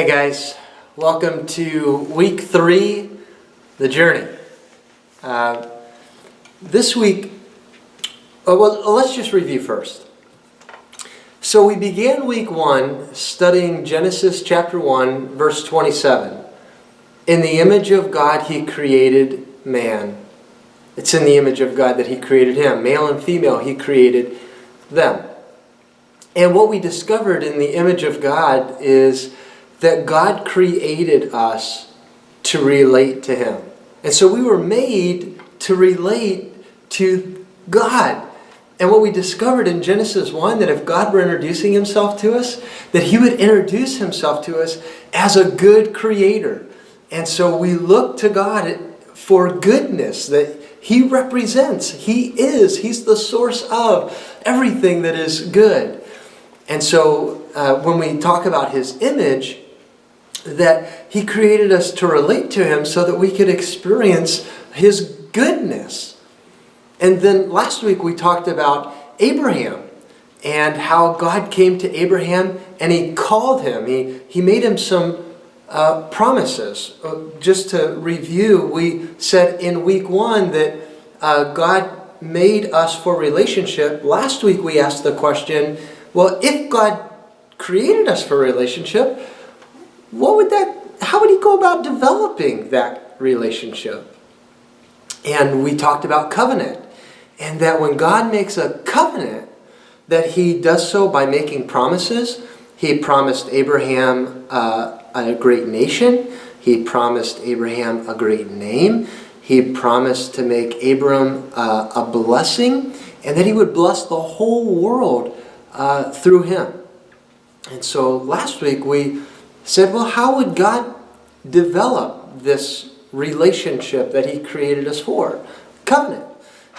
Hey guys, welcome to week 3, the journey. This week, let's just review first. So we began week 1 studying Genesis chapter 1, verse 27. In the image of God he created man. It's in the image of God that he created him. Male and female he created them. And what we discovered in the image of God is that God created us to relate to Him. And so we were made to relate to God. And what we discovered in Genesis 1, that if God were introducing Himself to us, that He would introduce Himself to us as a good creator. And so we look to God for goodness that He represents. He's the source of everything that is good. And so when we talk about His image, that He created us to relate to Him so that we could experience His goodness. And then last week we talked about Abraham and how God came to Abraham and He called him. He made him some promises. Just to review, we said in week 1 that God made us for relationship. Last week we asked the question, well, if God created us for relationship, how would He go about developing that relationship? And we talked about covenant. And that when God makes a covenant, that He does so by making promises. He promised Abraham a great nation. He promised Abraham a great name. He promised to make Abram a blessing. And that He would bless the whole world through him. And so last week we said, well, how would God develop this relationship that He created us for? Covenant.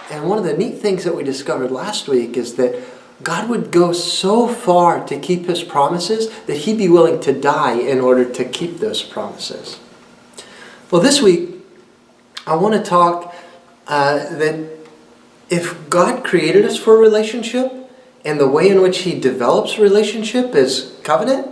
And one of the neat things that we discovered last week is that God would go so far to keep His promises that He'd be willing to die in order to keep those promises. Well, this week I want to talk that if God created us for a relationship and the way in which He develops relationship is covenant,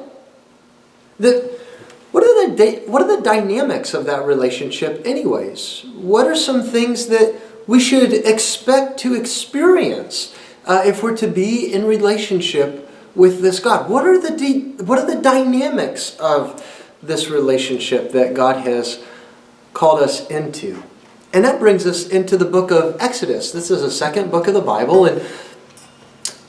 what are the dynamics of that relationship anyways? What are some things that we should expect to experience if we're to be in relationship with this God? What are the dynamics of this relationship that God has called us into? And that brings us into the book of Exodus. This is the second book of the Bible, and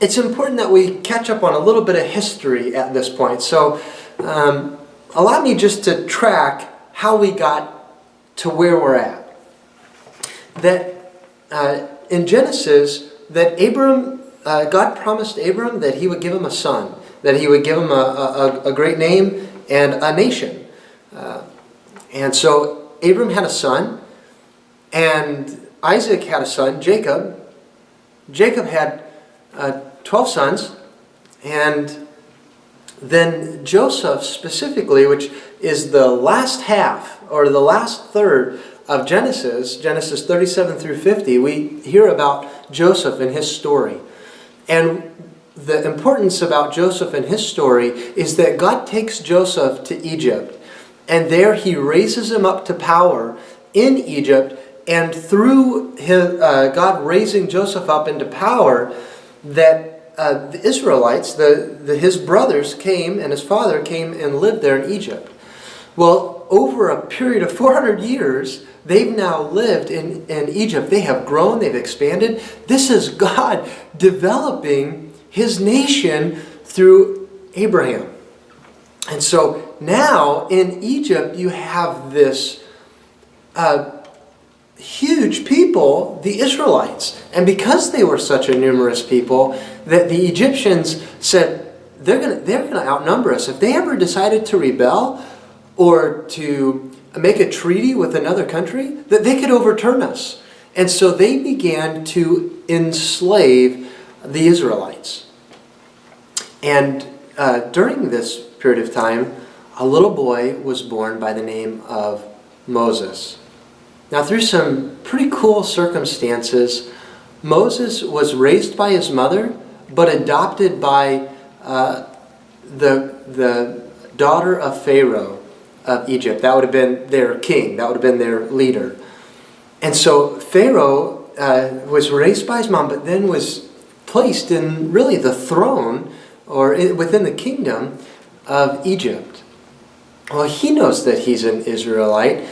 it's important that we catch up on a little bit of history at this point. So allow me just to track how we got to where we're at. That in Genesis, that God promised Abram that He would give him a son, that He would give him a great name and a nation. And so Abram had a son, and Isaac had a son, Jacob. Jacob had 12 sons, and then Joseph specifically, which is the last half or the last third of Genesis 37 through 50, we hear about Joseph and his story. And the importance about Joseph and his story is that God takes Joseph to Egypt, and there He raises him up to power in Egypt, and through God raising Joseph up into power, that the Israelites, his brothers came, and his father came and lived there in Egypt. Well, over a period of 400 years, they've now lived in Egypt. They have grown, they've expanded. This is God developing His nation through Abraham. And so now in Egypt you have this huge people, the Israelites. And because they were such a numerous people, that the Egyptians said, they're gonna outnumber us. If they ever decided to rebel or to make a treaty with another country, that they could overturn us. And so they began to enslave the Israelites. And during this period of time, a little boy was born by the name of Moses. Now, through some pretty cool circumstances, Moses was raised by his mother, but adopted by the daughter of Pharaoh of Egypt. That would have been their king. That would have been their leader. And so Pharaoh was raised by his mom, but then was placed in really the throne or within the kingdom of Egypt. Well, he knows that he's an Israelite,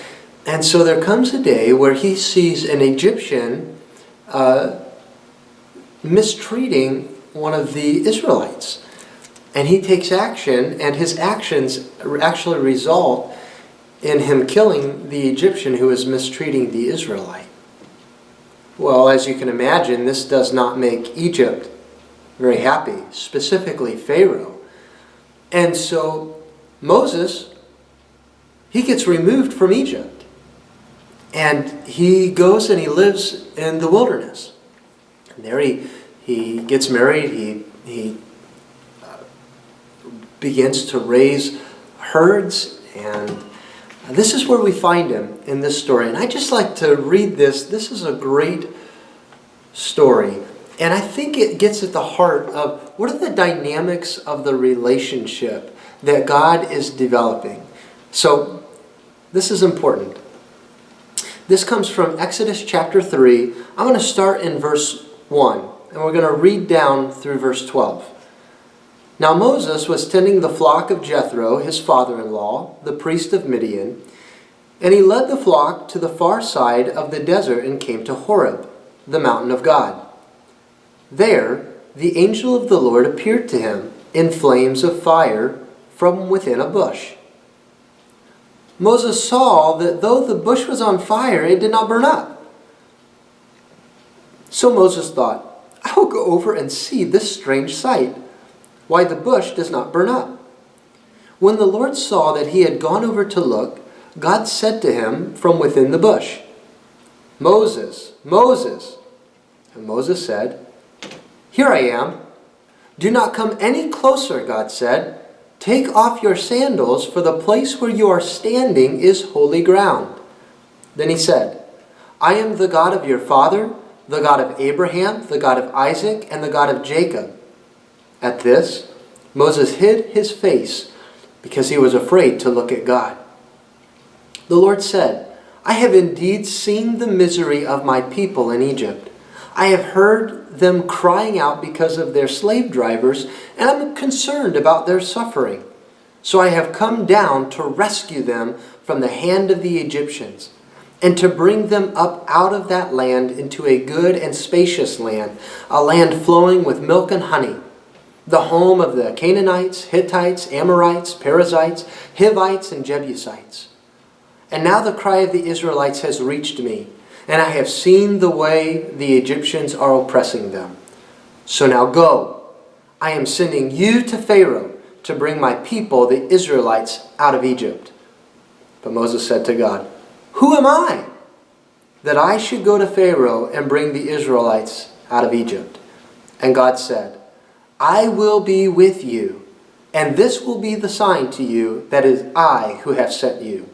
and so there comes a day where he sees an Egyptian mistreating one of the Israelites. And he takes action, and his actions actually result in him killing the Egyptian who is mistreating the Israelite. Well, as you can imagine, this does not make Egypt very happy, specifically Pharaoh. And so Moses, he gets removed from Egypt. And he goes and he lives in the wilderness. And there he gets married, he begins to raise herds, and this is where we find him in this story. And I just like to read this. This is a great story. And I think it gets at the heart of what are the dynamics of the relationship that God is developing. So this is important. This comes from Exodus chapter 3. I'm going to start in verse 1, and we're going to read down through verse 12. Now Moses was tending the flock of Jethro, his father-in-law, the priest of Midian, and he led the flock to the far side of the desert and came to Horeb, the mountain of God. There the angel of the Lord appeared to him in flames of fire from within a bush. Moses saw that though the bush was on fire, it did not burn up. So Moses thought, I will go over and see this strange sight, why the bush does not burn up. When the Lord saw that he had gone over to look, God said to him from within the bush, Moses, Moses. And Moses said, Here I am. Do not come any closer, God said. Take off your sandals, for the place where you are standing is holy ground. Then he said, I am the God of your father, the God of Abraham, the God of Isaac, and the God of Jacob. At this, Moses hid his face because he was afraid to look at God. The Lord said, I have indeed seen the misery of my people in Egypt. I have heard them crying out because of their slave drivers, and I'm concerned about their suffering. So I have come down to rescue them from the hand of the Egyptians, and to bring them up out of that land into a good and spacious land, a land flowing with milk and honey, the home of the Canaanites, Hittites, Amorites, Perizzites, Hivites, and Jebusites. And now the cry of the Israelites has reached me, and I have seen the way the Egyptians are oppressing them. So now go. I am sending you to Pharaoh to bring my people, the Israelites, out of Egypt. But Moses said to God, Who am I, that I should go to Pharaoh and bring the Israelites out of Egypt? And God said, I will be with you, and this will be the sign to you that it is I who have sent you.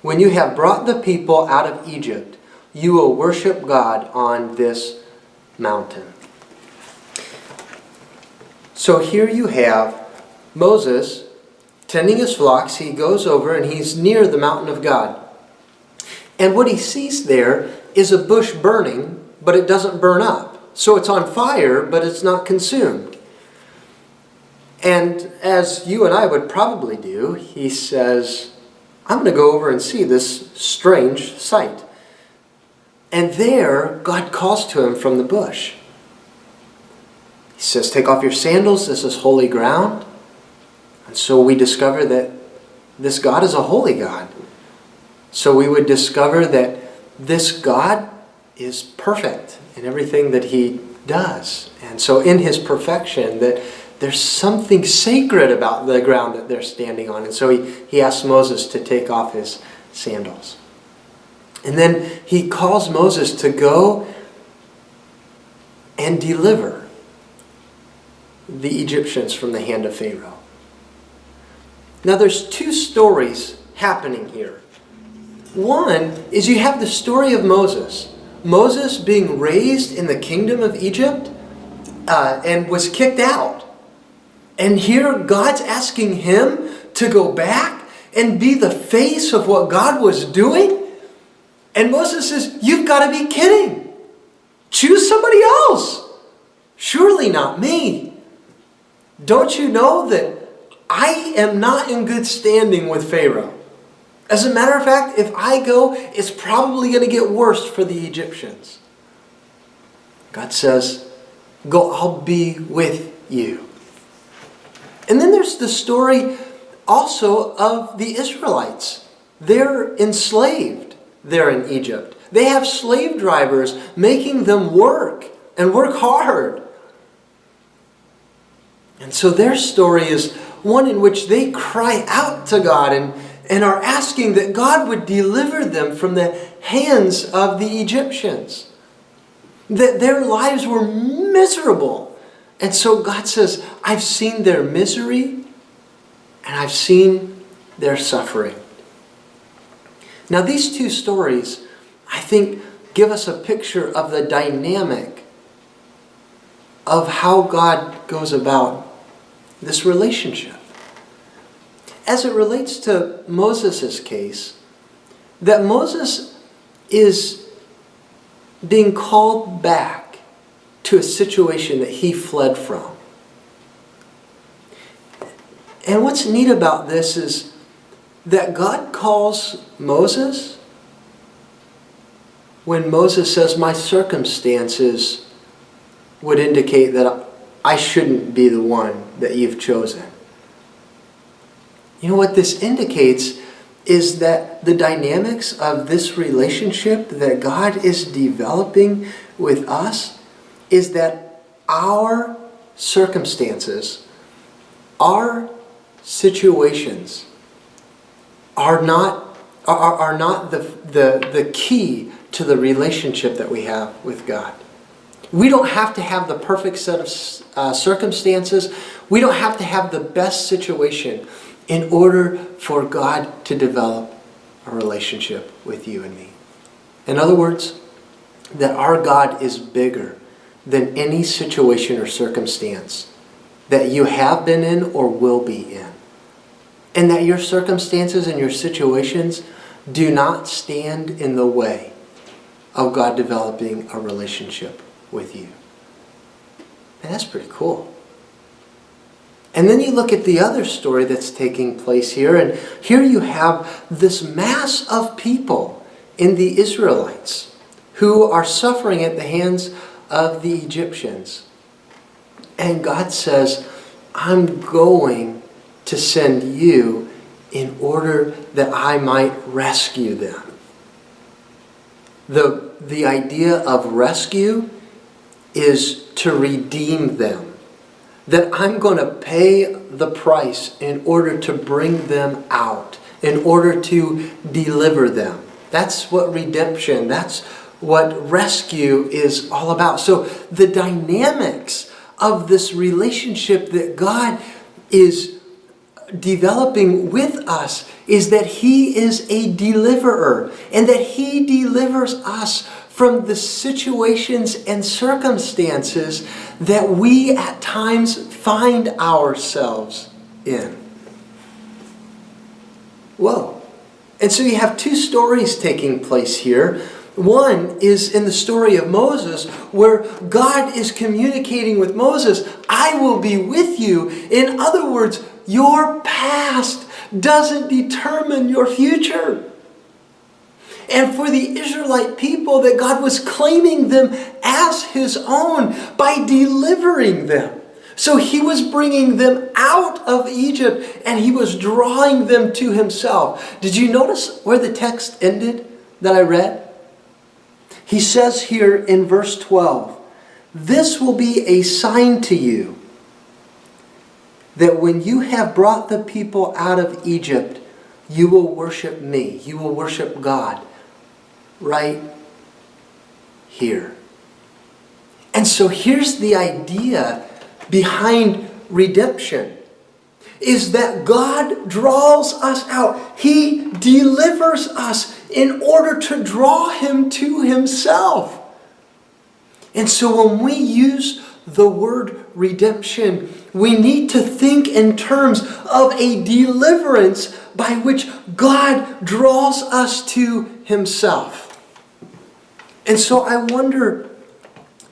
When you have brought the people out of Egypt, you will worship God on this mountain. So here you have Moses tending his flocks. He goes over and he's near the mountain of God. And what he sees there is a bush burning, but it doesn't burn up. So it's on fire, but it's not consumed. And as you and I would probably do, he says, I'm going to go over and see this strange sight. And there, God calls to him from the bush. He says, take off your sandals, this is holy ground. And so we discover that this God is a holy God. So we would discover that this God is perfect in everything that he does. And so in his perfection, that there's something sacred about the ground that they're standing on. And so he asks Moses to take off his sandals. And then he calls Moses to go and deliver the Egyptians from the hand of Pharaoh. Now there's two stories happening here. One is you have the story of Moses. Moses being raised in the kingdom of Egypt and was kicked out. And here God's asking him to go back and be the face of what God was doing? And Moses says, you've got to be kidding. Choose somebody else. Surely not me. Don't you know that I am not in good standing with Pharaoh? As a matter of fact, if I go, it's probably going to get worse for the Egyptians. God says, go, I'll be with you. And then there's the story also of the Israelites. They're enslaved there in Egypt. They have slave drivers making them work and work hard. And so their story is one in which they cry out to God and are asking that God would deliver them from the hands of the Egyptians. That their lives were miserable. And so God says, I've seen their misery and I've seen their suffering. Now these two stories, I think, give us a picture of the dynamic of how God goes about this relationship. As it relates to Moses' case, that Moses is being called back to a situation that he fled from. And what's neat about this is that God calls Moses when Moses says, my circumstances would indicate that I shouldn't be the one that you've chosen. You know what this indicates is that the dynamics of this relationship that God is developing with us is that our circumstances, our situations are not the key to the relationship that we have with God. We don't have to have the perfect set of circumstances. We don't have to have the best situation in order for God to develop a relationship with you and me. In other words, that our God is bigger than any situation or circumstance that you have been in or will be in. And that your circumstances and your situations do not stand in the way of God developing a relationship with you. And that's pretty cool. And then you look at the other story that's taking place here, and here you have this mass of people in the Israelites who are suffering at the hands of the Egyptians. And God says, I'm going to send you in order that I might rescue them. The idea of rescue is to redeem them. That I'm going to pay the price in order to bring them out, in order to deliver them. That's what redemption, that's what rescue is all about. So the dynamics of this relationship that God is developing with us is that He is a deliverer, and that He delivers us from the situations and circumstances that we at times find ourselves in. Whoa. And so you have two stories taking place here. One is in the story of Moses, where God is communicating with Moses, I will be with you. In other words, your past doesn't determine your future. And for the Israelite people, that God was claiming them as His own by delivering them. So He was bringing them out of Egypt and He was drawing them to Himself. Did you notice where the text ended that I read? He says here in verse 12, this will be a sign to you that when you have brought the people out of Egypt, you will worship me. You will worship God right here. And so here's the idea behind redemption, is that God draws us out. He delivers us in order to draw Him to Himself. And so when we use the word redemption, we need to think in terms of a deliverance by which God draws us to Himself. And so I wonder,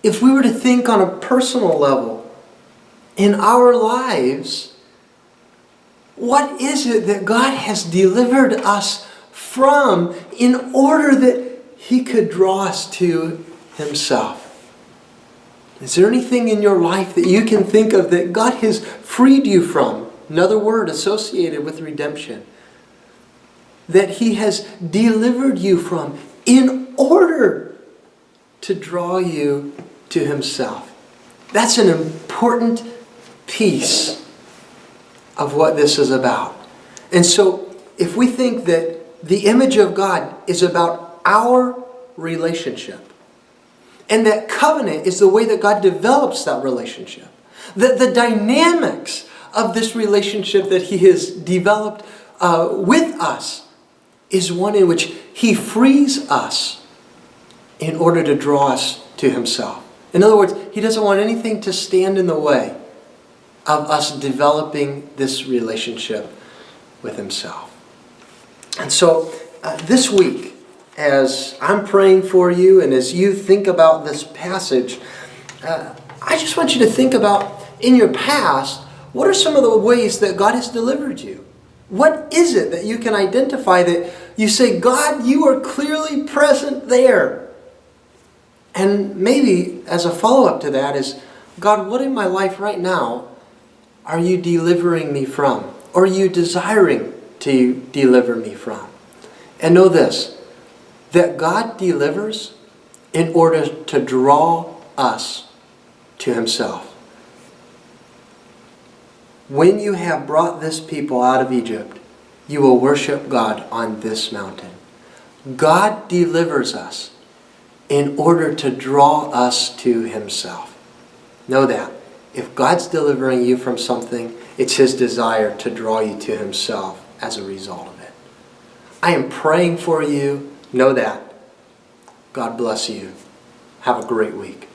if we were to think on a personal level, in our lives, what is it that God has delivered us from in order that He could draw us to Himself? Is there anything in your life that you can think of that God has freed you from? Another word associated with redemption. That He has delivered you from in order to draw you to Himself. That's an important piece of what this is about. And so, if we think that the image of God is about our relationship, and that covenant is the way that God develops that relationship, that the dynamics of this relationship that He has developed with us is one in which He frees us in order to draw us to Himself. In other words, He doesn't want anything to stand in the way of us developing this relationship with Himself. And so this week, as I'm praying for you and as you think about this passage, I just want you to think about, in your past, what are some of the ways that God has delivered you? What is it that you can identify that you say, God, you are clearly present there? And maybe as a follow-up to that is, God, what in my life right now are you delivering me from? Or are you desiring to deliver me from? And know this, that God delivers in order to draw us to Himself. When you have brought this people out of Egypt, you will worship God on this mountain. God delivers us in order to draw us to Himself. Know that. If God's delivering you from something, it's His desire to draw you to Himself as a result of it. I am praying for you. Know that. God bless you. Have a great week.